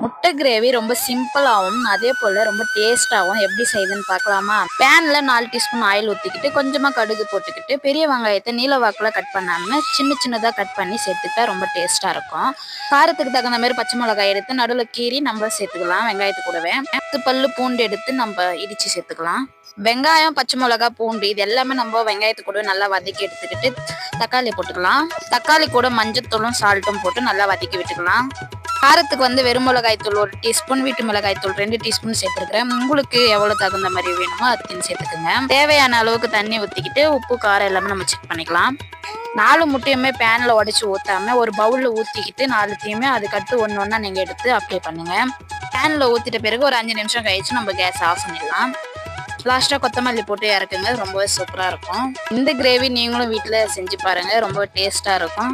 முட்டை கிரேவி ரொம்ப சிம்பிளாகவும் அதே போல் ரொம்ப டேஸ்ட்டாகவும் எப்படி செய்யுதுன்னு பார்க்கலாமா? பேனில் 4 டீஸ்பூன் ஆயில் ஊற்றிக்கிட்டு கொஞ்சமாக கடுகு போட்டுக்கிட்டு பெரிய வெங்காயத்தை நீல வாக்கில் கட் பண்ணாமல் சின்ன சின்னதாக கட் பண்ணி சேர்த்துக்கிட்டா ரொம்ப டேஸ்ட்டாக இருக்கும். காரத்துக்கு தகுந்த மாதிரி பச்சை மிளகாய் எடுத்து நடுவில் கீறி நம்ம சேர்த்துக்கலாம். வெங்காயத்து கூடவே 10 பல்லு பூண்டு எடுத்து நம்ம இடித்து சேர்த்துக்கலாம். வெங்காயம், பச்சை மிளகா, பூண்டு இது எல்லாமே நம்ம வெங்காயத்து கூட நல்லா வதக்கி எடுத்துக்கிட்டு தக்காளி போட்டுக்கலாம். தக்காளி கூட மஞ்சத்தூளும் சால்ட்டும் போட்டு நல்லா வதக்கி விட்டுக்கலாம். காரத்துக்கு வெறும் மிளகாய் தூள் 1 டீஸ்பூன், வீட்டு மிளகாய் தூள் 2 டீஸ்பூன் சேர்த்துருக்கிறேன். உங்களுக்கு எவ்வளவு தகுந்த மாதிரி வேணுமோ அதுக்குன்னு சேர்த்துக்குங்க. தேவையான அளவுக்கு தண்ணி ஊற்றிக்கிட்டு உப்பு காரம் எல்லாமே நம்ம செக் பண்ணிக்கலாம். 4 முட்டையுமே பேனில் உடச்சி ஊற்றாம ஒரு பவுலில் ஊற்றிக்கிட்டு 4த்தையுமே அதுக்கடுத்து ஒன்று ஒன்றா நீங்கள் எடுத்து அப்ளை பண்ணுங்க. பேனில் ஊற்றிட்ட பிறகு ஒரு 5 நிமிஷம் கழிச்சு நம்ம கேஸ் ஆஃப் பண்ணிடலாம். லாஸ்ட்டாக கொத்தமல்லி போட்டு இறக்குங்க. ரொம்பவே சூப்பராக இருக்கும். இந்த கிரேவி நீங்களும் வீட்டில் செஞ்சு பாருங்கள். ரொம்ப டேஸ்ட்டாக இருக்கும்.